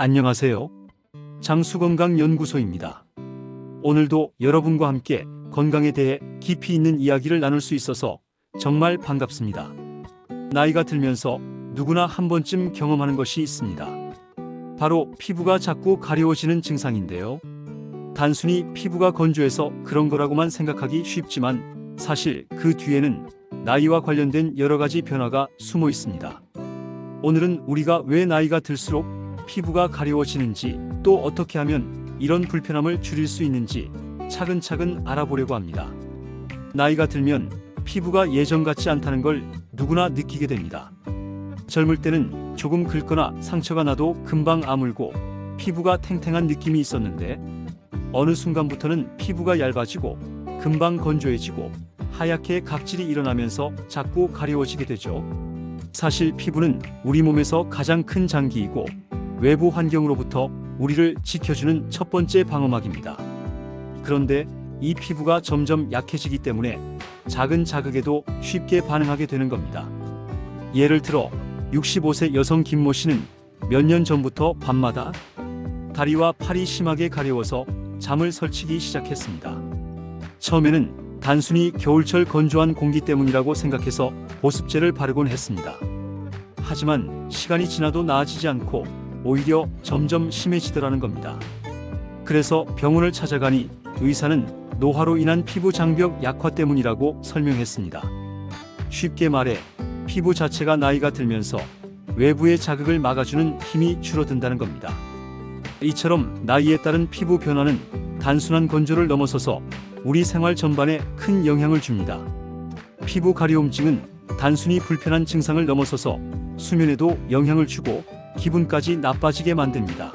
안녕하세요. 장수건강연구소입니다. 오늘도 여러분과 함께 건강에 대해 깊이 있는 이야기를 나눌 수 있어서 정말 반갑습니다. 나이가 들면서 누구나 한 번쯤 경험하는 것이 있습니다. 바로 피부가 자꾸 가려워지는 증상인데요. 단순히 피부가 건조해서 그런 거라고만 생각하기 쉽지만 사실 그 뒤에는 나이와 관련된 여러 가지 변화가 숨어 있습니다. 오늘은 우리가 왜 나이가 들수록 피부가 가려워지는지, 또 어떻게 하면 이런 불편함을 줄일 수 있는지 차근차근 알아보려고 합니다. 나이가 들면 피부가 예전 같지 않다는 걸 누구나 느끼게 됩니다. 젊을 때는 조금 긁거나 상처가 나도 금방 아물고 피부가 탱탱한 느낌이 있었는데, 어느 순간부터는 피부가 얇아지고 금방 건조해지고 하얗게 각질이 일어나면서 자꾸 가려워지게 되죠. 사실 피부는 우리 몸에서 가장 큰 장기이고 외부 환경으로부터 우리를 지켜주는 첫 번째 방어막입니다. 그런데 이 피부가 점점 약해지기 때문에 작은 자극에도 쉽게 반응하게 되는 겁니다. 예를 들어 65세 여성 김모 씨는 몇 년 전부터 밤마다 다리와 팔이 심하게 가려워서 잠을 설치기 시작했습니다. 처음에는 단순히 겨울철 건조한 공기 때문이라고 생각해서 보습제를 바르곤 했습니다. 하지만 시간이 지나도 나아지지 않고 오히려 점점 심해지더라는 겁니다. 그래서 병원을 찾아가니 의사는 노화로 인한 피부 장벽 약화 때문이라고 설명했습니다. 쉽게 말해 피부 자체가 나이가 들면서 외부의 자극을 막아주는 힘이 줄어든다는 겁니다. 이처럼 나이에 따른 피부 변화는 단순한 건조를 넘어서서 우리 생활 전반에 큰 영향을 줍니다. 피부 가려움증은 단순히 불편한 증상을 넘어서서 수면에도 영향을 주고 기분까지 나빠지게 만듭니다.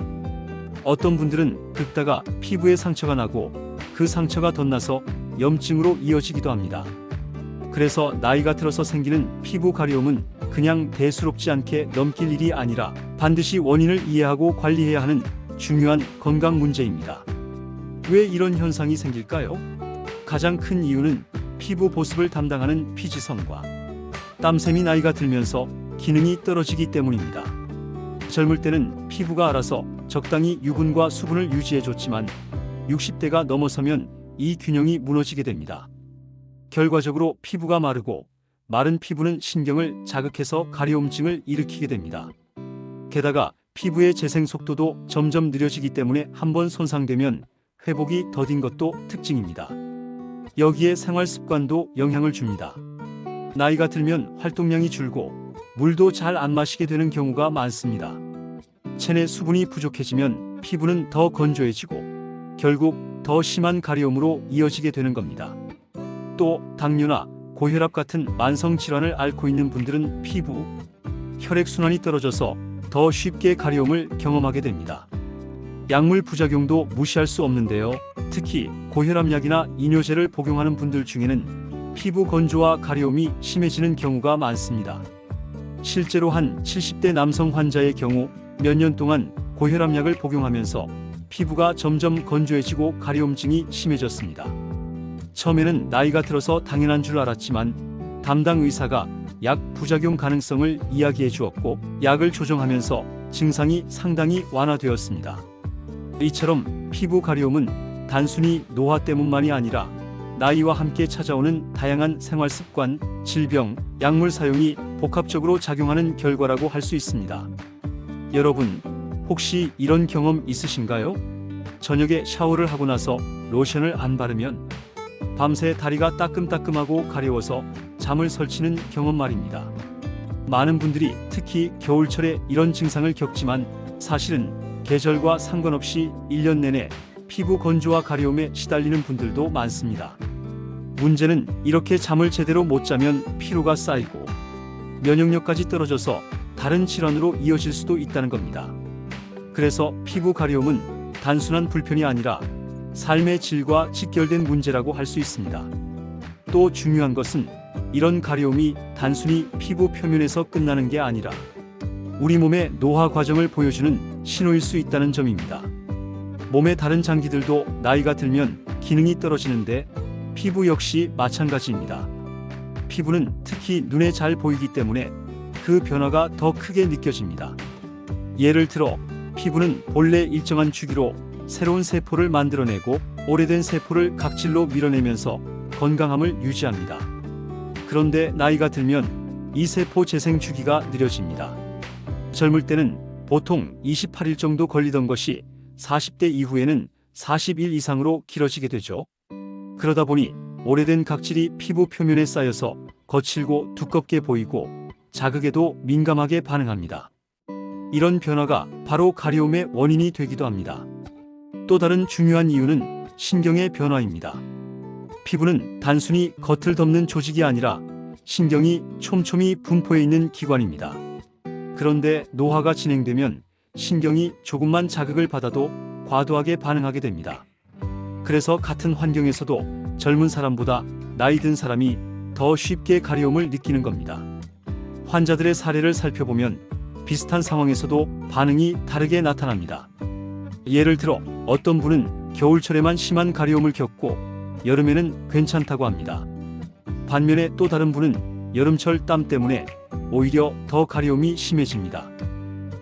어떤 분들은 긁다가 피부에 상처가 나고 그 상처가 덧나서 염증으로 이어지기도 합니다. 그래서 나이가 들어서 생기는 피부 가려움은 그냥 대수롭지 않게 넘길 일이 아니라 반드시 원인을 이해하고 관리해야 하는 중요한 건강 문제입니다. 왜 이런 현상이 생길까요? 가장 큰 이유는 피부 보습을 담당하는 피지성과 땀샘이 나이가 들면서 기능이 떨어지기 때문입니다. 젊을 때는 피부가 알아서 적당히 유분과 수분을 유지해줬지만 60대가 넘어서면 이 균형이 무너지게 됩니다. 결과적으로 피부가 마르고 마른 피부는 신경을 자극해서 가려움증을 일으키게 됩니다. 게다가 피부의 재생 속도도 점점 느려지기 때문에 한번 손상되면 회복이 더딘 것도 특징입니다. 여기에 생활 습관도 영향을 줍니다. 나이가 들면 활동량이 줄고 물도 잘 안 마시게 되는 경우가 많습니다. 체내 수분이 부족해지면 피부는 더 건조해지고 결국 더 심한 가려움으로 이어지게 되는 겁니다. 또 당뇨나 고혈압 같은 만성 질환을 앓고 있는 분들은 피부, 혈액순환이 떨어져서 더 쉽게 가려움을 경험하게 됩니다. 약물 부작용도 무시할 수 없는데요. 특히 고혈압약이나 이뇨제를 복용하는 분들 중에는 피부 건조와 가려움이 심해지는 경우가 많습니다. 실제로 한 70대 남성 환자의 경우 몇 년 동안 고혈압약을 복용하면서 피부가 점점 건조해지고 가려움증이 심해졌습니다. 처음에는 나이가 들어서 당연한 줄 알았지만 담당 의사가 약 부작용 가능성을 이야기해 주었고 약을 조정하면서 증상이 상당히 완화되었습니다. 이처럼 피부 가려움은 단순히 노화 때문만이 아니라 나이와 함께 찾아오는 다양한 생활 습관, 질병, 약물 사용이 복합적으로 작용하는 결과라고 할 수 있습니다. 여러분, 혹시 이런 경험 있으신가요? 저녁에 샤워를 하고 나서 로션을 안 바르면 밤새 다리가 따끔따끔하고 가려워서 잠을 설치는 경험 말입니다. 많은 분들이 특히 겨울철에 이런 증상을 겪지만 사실은 계절과 상관없이 1년 내내 피부 건조와 가려움에 시달리는 분들도 많습니다. 문제는 이렇게 잠을 제대로 못 자면 피로가 쌓이고 면역력까지 떨어져서 다른 질환으로 이어질 수도 있다는 겁니다. 그래서 피부 가려움은 단순한 불편이 아니라 삶의 질과 직결된 문제라고 할 수 있습니다. 또 중요한 것은 이런 가려움이 단순히 피부 표면에서 끝나는 게 아니라 우리 몸의 노화 과정을 보여주는 신호일 수 있다는 점입니다. 몸의 다른 장기들도 나이가 들면 기능이 떨어지는데 피부 역시 마찬가지입니다. 피부는 특히 눈에 잘 보이기 때문에 그 변화가 더 크게 느껴집니다. 예를 들어 피부는 본래 일정한 주기로 새로운 세포를 만들어내고 오래된 세포를 각질로 밀어내면서 건강함을 유지합니다. 그런데 나이가 들면 이 세포 재생 주기가 느려집니다. 젊을 때는 보통 28일 정도 걸리던 것이 40대 이후에는 40일 이상으로 길어지게 되죠. 그러다 보니 오래된 각질이 피부 표면에 쌓여서 거칠고 두껍게 보이고 자극에도 민감하게 반응합니다. 이런 변화가 바로 가려움의 원인이 되기도 합니다. 또 다른 중요한 이유는 신경의 변화입니다. 피부는 단순히 겉을 덮는 조직이 아니라 신경이 촘촘히 분포해 있는 기관입니다. 그런데 노화가 진행되면 신경이 조금만 자극을 받아도 과도하게 반응하게 됩니다. 그래서 같은 환경에서도 젊은 사람보다 나이 든 사람이 더 쉽게 가려움을 느끼는 겁니다. 환자들의 사례를 살펴보면 비슷한 상황에서도 반응이 다르게 나타납니다. 예를 들어 어떤 분은 겨울철에만 심한 가려움을 겪고 여름에는 괜찮다고 합니다. 반면에 또 다른 분은 여름철 땀 때문에 오히려 더 가려움이 심해집니다.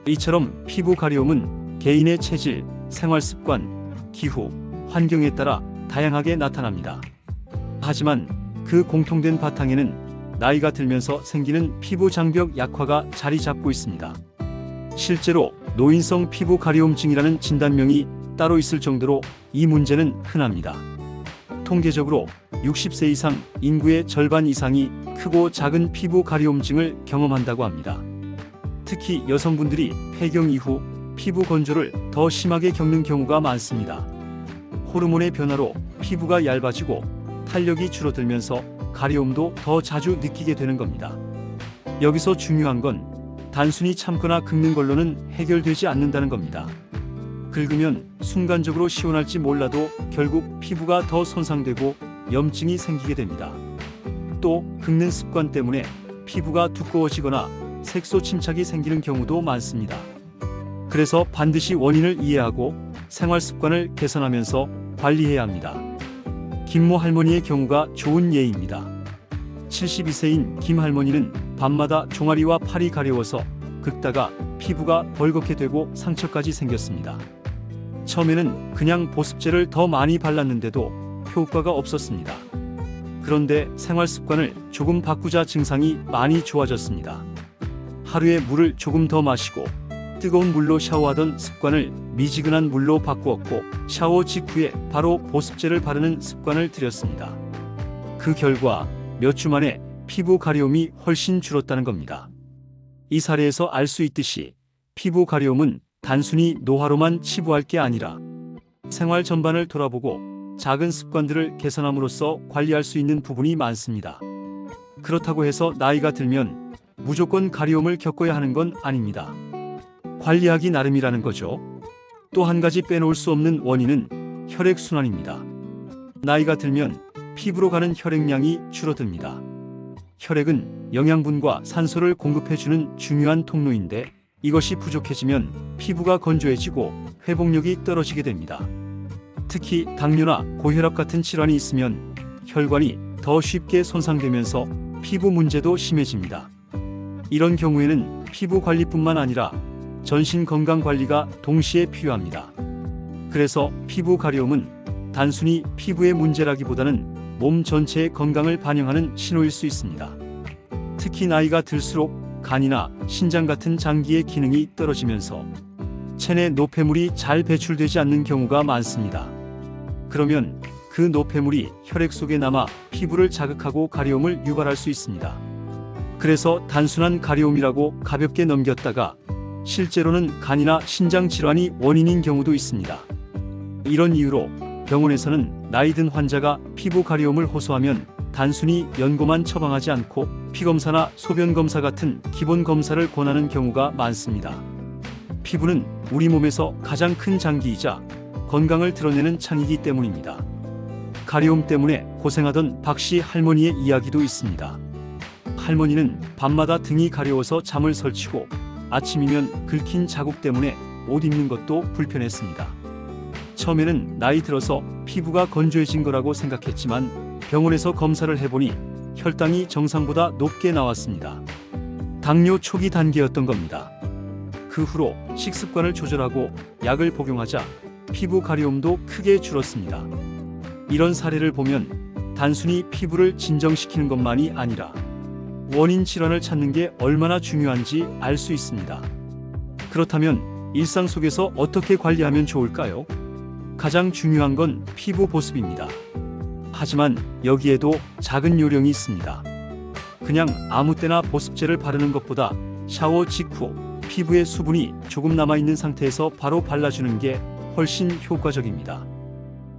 이처럼 피부 가려움은 개인의 체질, 생활습관, 기후, 환경에 따라 다양하게 나타납니다. 하지만 그 공통된 바탕에는 나이가 들면서 생기는 피부 장벽 약화가 자리 잡고 있습니다. 실제로 노인성 피부 가려움증이라는 진단명이 따로 있을 정도로 이 문제는 흔합니다. 통계적으로 60세 이상 인구의 절반 이상이 크고 작은 피부 가려움증을 경험한다고 합니다. 특히 여성분들이 폐경 이후 피부 건조를 더 심하게 겪는 경우가 많습니다. 호르몬의 변화로 피부가 얇아지고 탄력이 줄어들면서 가려움도 더 자주 느끼게 되는 겁니다. 여기서 중요한 건 단순히 참거나 긁는 걸로는 해결되지 않는다는 겁니다. 긁으면 순간적으로 시원할지 몰라도 결국 피부가 더 손상되고 염증이 생기게 됩니다. 또 긁는 습관 때문에 피부가 두꺼워지거나 색소 침착이 생기는 경우도 많습니다. 그래서 반드시 원인을 이해하고 생활 습관을 개선하면서 관리해야 합니다. 김모 할머니의 경우가 좋은 예입니다. 72세인 김 할머니는 밤마다 종아리와 팔이 가려워서 긁다가 피부가 벌겋게 되고 상처까지 생겼습니다. 처음에는 그냥 보습제를 더 많이 발랐는데도 효과가 없었습니다. 그런데 생활 습관을 조금 바꾸자 증상이 많이 좋아졌습니다. 하루에 물을 조금 더 마시고 뜨거운 물로 샤워하던 습관을 미지근한 물로 바꾸었고 샤워 직후에 바로 보습제를 바르는 습관을 들였습니다. 그 결과 몇 주 만에 피부 가려움이 훨씬 줄었다는 겁니다. 이 사례에서 알 수 있듯이 피부 가려움은 단순히 노화로만 치부할 게 아니라 생활 전반을 돌아보고 작은 습관들을 개선함으로써 관리할 수 있는 부분이 많습니다. 그렇다고 해서 나이가 들면 무조건 가려움을 겪어야 하는 건 아닙니다. 관리하기 나름이라는 거죠. 또 한 가지 빼놓을 수 없는 원인은 혈액순환입니다. 나이가 들면 피부로 가는 혈액량이 줄어듭니다. 혈액은 영양분과 산소를 공급해주는 중요한 통로인데 이것이 부족해지면 피부가 건조해지고 회복력이 떨어지게 됩니다. 특히 당뇨나 고혈압 같은 질환이 있으면 혈관이 더 쉽게 손상되면서 피부 문제도 심해집니다. 이런 경우에는 피부 관리뿐만 아니라 전신 건강 관리가 동시에 필요합니다. 그래서 피부 가려움은 단순히 피부의 문제라기보다는 몸 전체의 건강을 반영하는 신호일 수 있습니다. 특히 나이가 들수록 간이나 신장 같은 장기의 기능이 떨어지면서 체내 노폐물이 잘 배출되지 않는 경우가 많습니다. 그러면 그 노폐물이 혈액 속에 남아 피부를 자극하고 가려움을 유발할 수 있습니다. 그래서 단순한 가려움이라고 가볍게 넘겼다가 실제로는 간이나 신장 질환이 원인인 경우도 있습니다. 이런 이유로 병원에서는 나이 든 환자가 피부 가려움을 호소하면 단순히 연고만 처방하지 않고 피검사나 소변검사 같은 기본 검사를 권하는 경우가 많습니다. 피부는 우리 몸에서 가장 큰 장기이자 건강을 드러내는 창이기 때문입니다. 가려움 때문에 고생하던 박씨 할머니의 이야기도 있습니다. 할머니는 밤마다 등이 가려워서 잠을 설치고 아침이면 긁힌 자국 때문에 옷 입는 것도 불편했습니다. 처음에는 나이 들어서 피부가 건조해진 거라고 생각했지만 병원에서 검사를 해보니 혈당이 정상보다 높게 나왔습니다. 당뇨 초기 단계였던 겁니다. 그 후로 식습관을 조절하고 약을 복용하자 피부 가려움도 크게 줄었습니다. 이런 사례를 보면 단순히 피부를 진정시키는 것만이 아니라 원인 질환을 찾는 게 얼마나 중요한지 알 수 있습니다. 그렇다면 일상 속에서 어떻게 관리하면 좋을까요? 가장 중요한 건 피부 보습입니다. 하지만 여기에도 작은 요령이 있습니다. 그냥 아무 때나 보습제를 바르는 것보다 샤워 직후 피부에 수분이 조금 남아있는 상태에서 바로 발라주는 게 훨씬 효과적입니다.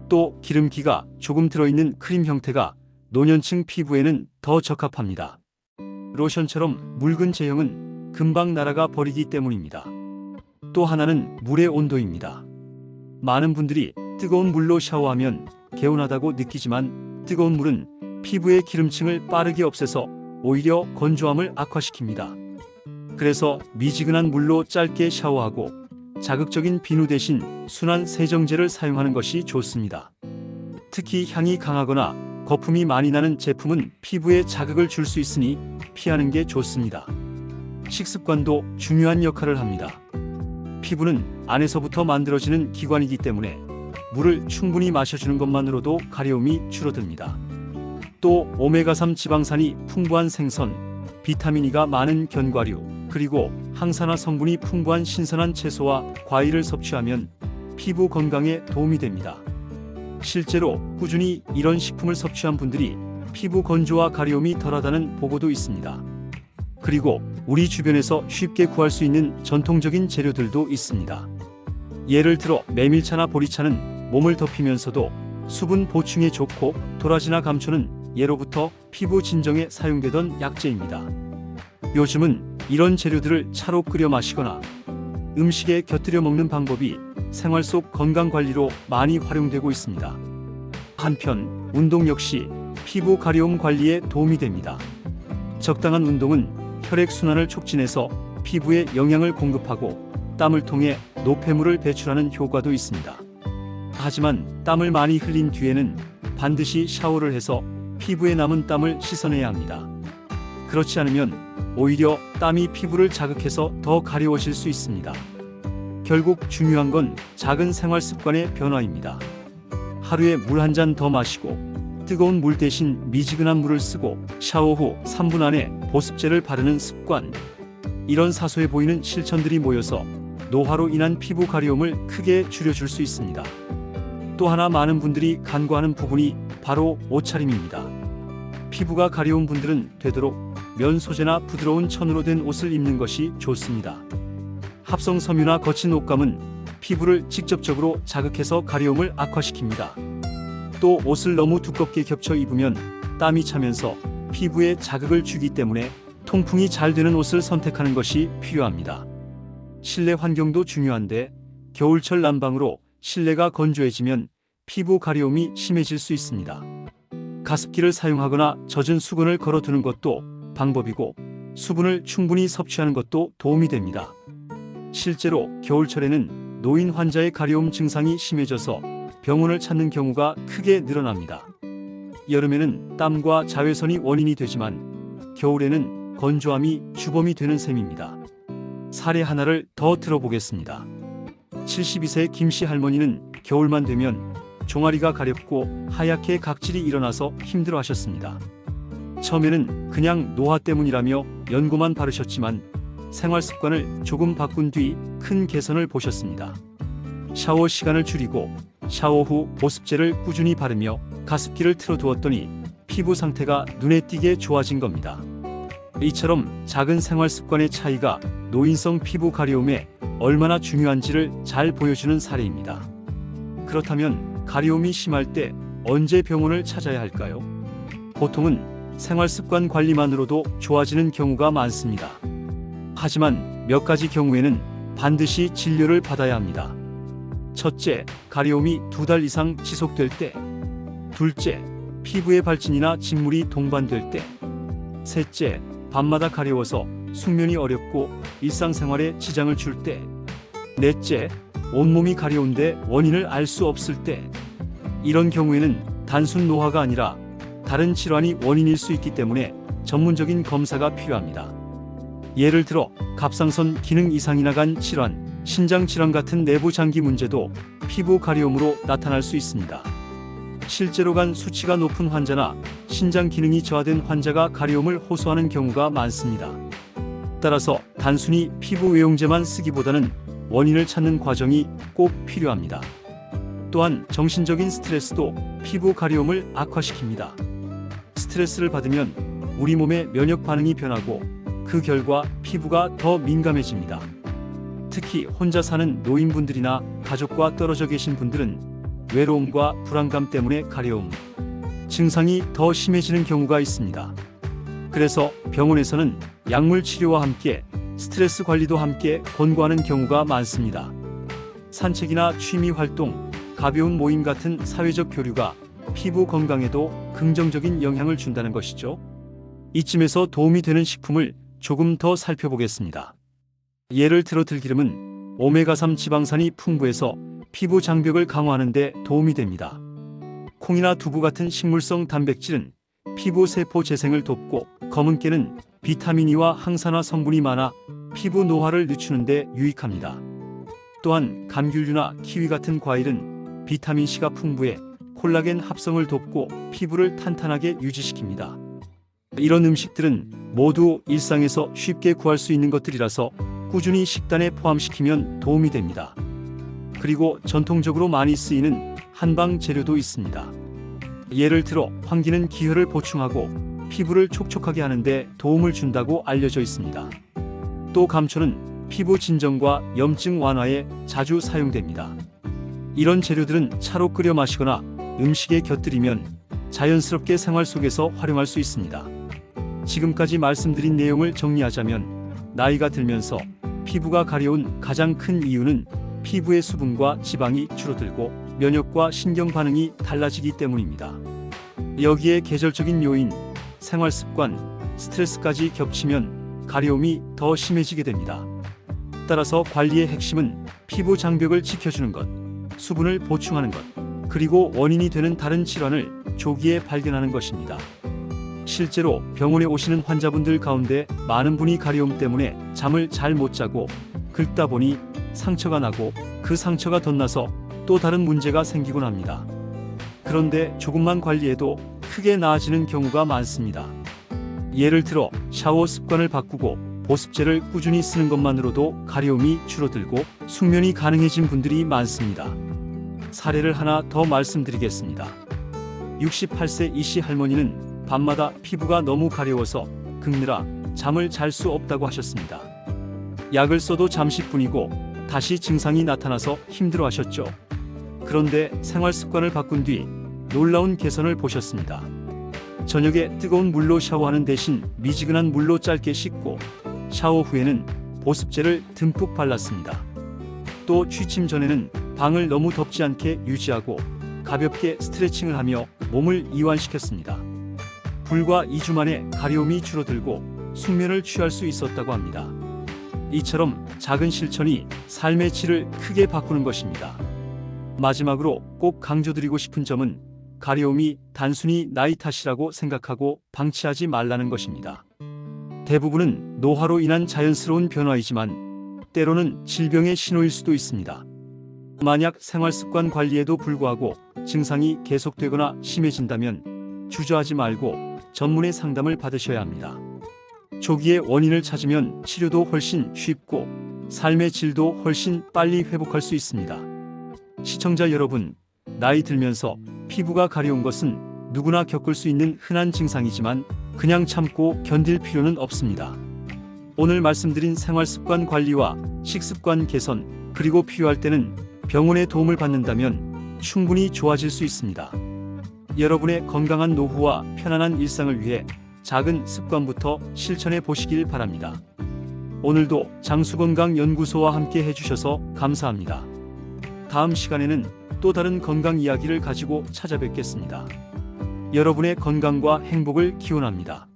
또 기름기가 조금 들어있는 크림 형태가 노년층 피부에는 더 적합합니다. 로션처럼 묽은 제형은 금방 날아가 버리기 때문입니다. 또 하나는 물의 온도입니다. 많은 분들이 뜨거운 물로 샤워하면 개운하다고 느끼지만 뜨거운 물은 피부의 기름층을 빠르게 없애서 오히려 건조함을 악화시킵니다. 그래서 미지근한 물로 짧게 샤워하고 자극적인 비누 대신 순한 세정제를 사용하는 것이 좋습니다. 특히 향이 강하거나 거품이 많이 나는 제품은 피부에 자극을 줄 수 있으니 피하는 게 좋습니다. 식습관도 중요한 역할을 합니다. 피부는 안에서부터 만들어지는 기관이기 때문에 물을 충분히 마셔주는 것만으로도 가려움이 줄어듭니다. 또 오메가3 지방산이 풍부한 생선, 비타민 E가 많은 견과류, 그리고 항산화 성분이 풍부한 신선한 채소와 과일을 섭취하면 피부 건강에 도움이 됩니다. 실제로 꾸준히 이런 식품을 섭취한 분들이 피부 건조와 가려움이 덜하다는 보고도 있습니다. 그리고 우리 주변에서 쉽게 구할 수 있는 전통적인 재료들도 있습니다. 예를 들어 메밀차나 보리차는 몸을 덮이면서도 수분 보충에 좋고 도라지나 감초는 예로부터 피부 진정에 사용되던 약재입니다. 요즘은 이런 재료들을 차로 끓여 마시거나 음식에 곁들여 먹는 방법이 생활 속 건강관리로 많이 활용되고 있습니다. 한편 운동 역시 피부 가려움 관리에 도움이 됩니다. 적당한 운동은 혈액순환을 촉진해서 피부에 영양을 공급하고 땀을 통해 노폐물을 배출하는 효과도 있습니다. 하지만 땀을 많이 흘린 뒤에는 반드시 샤워를 해서 피부에 남은 땀을 씻어내야 합니다. 그렇지 않으면 오히려 땀이 피부를 자극해서 더 가려워질 수 있습니다. 결국 중요한 건 작은 생활 습관의 변화입니다. 하루에 물 한 잔 더 마시고 뜨거운 물 대신 미지근한 물을 쓰고 샤워 후 3분 안에 보습제를 바르는 습관. 이런 사소해 보이는 실천들이 모여서 노화로 인한 피부 가려움을 크게 줄여줄 수 있습니다. 또 하나 많은 분들이 간과하는 부분이 바로 옷차림입니다. 피부가 가려운 분들은 되도록 면 소재나 부드러운 천으로 된 옷을 입는 것이 좋습니다. 합성 섬유나 거친 옷감은 피부를 직접적으로 자극해서 가려움을 악화시킵니다. 또 옷을 너무 두껍게 겹쳐 입으면 땀이 차면서 피부에 자극을 주기 때문에 통풍이 잘 되는 옷을 선택하는 것이 필요합니다. 실내 환경도 중요한데 겨울철 난방으로 실내가 건조해지면 피부 가려움이 심해질 수 있습니다. 가습기를 사용하거나 젖은 수건을 걸어두는 것도 방법이고 수분을 충분히 섭취하는 것도 도움이 됩니다. 실제로 겨울철에는 노인 환자의 가려움 증상이 심해져서 병원을 찾는 경우가 크게 늘어납니다. 여름에는 땀과 자외선이 원인이 되지만 겨울에는 건조함이 주범이 되는 셈입니다. 사례 하나를 더 들어보겠습니다. 72세 김씨 할머니는 겨울만 되면 종아리가 가렵고 하얗게 각질이 일어나서 힘들어하셨습니다. 처음에는 그냥 노화 때문이라며 연고만 바르셨지만 생활 습관을 조금 바꾼 뒤 큰 개선을 보셨습니다. 샤워 시간을 줄이고 샤워 후 보습제를 꾸준히 바르며 가습기를 틀어두었더니 피부 상태가 눈에 띄게 좋아진 겁니다. 이처럼 작은 생활 습관의 차이가 노인성 피부 가려움에 얼마나 중요한지를 잘 보여주는 사례입니다. 그렇다면 가려움이 심할 때 언제 병원을 찾아야 할까요? 보통은 생활 습관 관리만으로도 좋아지는 경우가 많습니다. 하지만 몇 가지 경우에는 반드시 진료를 받아야 합니다. 첫째, 가려움이 2달 이상 지속될 때. 둘째, 피부에 발진이나 진물이 동반될 때. 셋째, 밤마다 가려워서 숙면이 어렵고 일상생활에 지장을 줄 때. 넷째, 온몸이 가려운데 원인을 알 수 없을 때. 이런 경우에는 단순 노화가 아니라 다른 질환이 원인일 수 있기 때문에 전문적인 검사가 필요합니다. 예를 들어 갑상선 기능 이상이 나간 질환, 신장 질환 같은 내부 장기 문제도 피부 가려움으로 나타날 수 있습니다. 실제로 간 수치가 높은 환자나 신장 기능이 저하된 환자가 가려움을 호소하는 경우가 많습니다. 따라서 단순히 피부 외용제만 쓰기보다는 원인을 찾는 과정이 꼭 필요합니다. 또한 정신적인 스트레스도 피부 가려움을 악화시킵니다. 스트레스를 받으면 우리 몸의 면역 반응이 변하고 그 결과 피부가 더 민감해집니다. 특히 혼자 사는 노인분들이나 가족과 떨어져 계신 분들은 외로움과 불안감 때문에 가려움 증상이 더 심해지는 경우가 있습니다. 그래서 병원에서는 약물 치료와 함께 스트레스 관리도 함께 권고하는 경우가 많습니다. 산책이나 취미 활동, 가벼운 모임 같은 사회적 교류가 피부 건강에도 긍정적인 영향을 준다는 것이죠. 이쯤에서 도움이 되는 식품을 조금 더 살펴보겠습니다. 예를 들어 들기름은 오메가3 지방산이 풍부해서 피부 장벽을 강화하는 데 도움이 됩니다. 콩이나 두부 같은 식물성 단백질은 피부 세포 재생을 돕고 검은깨는 비타민 E와 항산화 성분이 많아 피부 노화를 늦추는 데 유익합니다. 또한 감귤류나 키위 같은 과일은 비타민 C가 풍부해 콜라겐 합성을 돕고 피부를 탄탄하게 유지시킵니다. 이런 음식들은 모두 일상에서 쉽게 구할 수 있는 것들이라서 꾸준히 식단에 포함시키면 도움이 됩니다. 그리고 전통적으로 많이 쓰이는 한방 재료도 있습니다. 예를 들어 황기는 기혈을 보충하고 피부를 촉촉하게 하는데 도움을 준다고 알려져 있습니다. 또 감초는 피부 진정과 염증 완화에 자주 사용됩니다. 이런 재료들은 차로 끓여 마시거나 음식에 곁들이면 자연스럽게 생활 속에서 활용할 수 있습니다. 지금까지 말씀드린 내용을 정리하자면 나이가 들면서 피부가 가려운 가장 큰 이유는 피부의 수분과 지방이 줄어들고 면역과 신경 반응이 달라지기 때문입니다. 여기에 계절적인 요인, 생활습관, 스트레스까지 겹치면 가려움이 더 심해지게 됩니다. 따라서 관리의 핵심은 피부 장벽을 지켜주는 것, 수분을 보충하는 것, 그리고 원인이 되는 다른 질환을 조기에 발견하는 것입니다. 실제로 병원에 오시는 환자분들 가운데 많은 분이 가려움 때문에 잠을 잘 못 자고 긁다 보니 상처가 나고 그 상처가 덧나서 또 다른 문제가 생기곤 합니다. 그런데 조금만 관리해도 크게 나아지는 경우가 많습니다. 예를 들어 샤워 습관을 바꾸고 보습제를 꾸준히 쓰는 것만으로도 가려움이 줄어들고 숙면이 가능해진 분들이 많습니다. 사례를 하나 더 말씀드리겠습니다. 68세 이씨 할머니는 밤마다 피부가 너무 가려워서 긁느라 잠을 잘 수 없다고 하셨습니다. 약을 써도 잠시뿐이고 다시 증상이 나타나서 힘들어하셨죠. 그런데 생활 습관을 바꾼 뒤 놀라운 개선을 보셨습니다. 저녁에 뜨거운 물로 샤워하는 대신 미지근한 물로 짧게 씻고 샤워 후에는 보습제를 듬뿍 발랐습니다. 또 취침 전에는 방을 너무 덥지 않게 유지하고 가볍게 스트레칭을 하며 몸을 이완시켰습니다. 불과 2주 만에 가려움이 줄어들고 숙면을 취할 수 있었다고 합니다. 이처럼 작은 실천이 삶의 질을 크게 바꾸는 것입니다. 마지막으로 꼭 강조드리고 싶은 점은 가려움이 단순히 나이 탓이라고 생각하고 방치하지 말라는 것입니다. 대부분은 노화로 인한 자연스러운 변화이지만 때로는 질병의 신호일 수도 있습니다. 만약 생활습관 관리에도 불구하고 증상이 계속되거나 심해진다면 주저하지 말고 전문의 상담을 받으셔야 합니다. 조기에 원인을 찾으면 치료도 훨씬 쉽고 삶의 질도 훨씬 빨리 회복할 수 있습니다. 시청자 여러분, 나이 들면서 피부가 가려운 것은 누구나 겪을 수 있는 흔한 증상이지만 그냥 참고 견딜 필요는 없습니다. 오늘 말씀드린 생활습관 관리와 식습관 개선, 그리고 필요할 때는 병원의 도움을 받는다면 충분히 좋아질 수 있습니다. 여러분의 건강한 노후와 편안한 일상을 위해 작은 습관부터 실천해 보시길 바랍니다. 오늘도 장수건강연구소와 함께 해주셔서 감사합니다. 다음 시간에는 또 다른 건강 이야기를 가지고 찾아뵙겠습니다. 여러분의 건강과 행복을 기원합니다.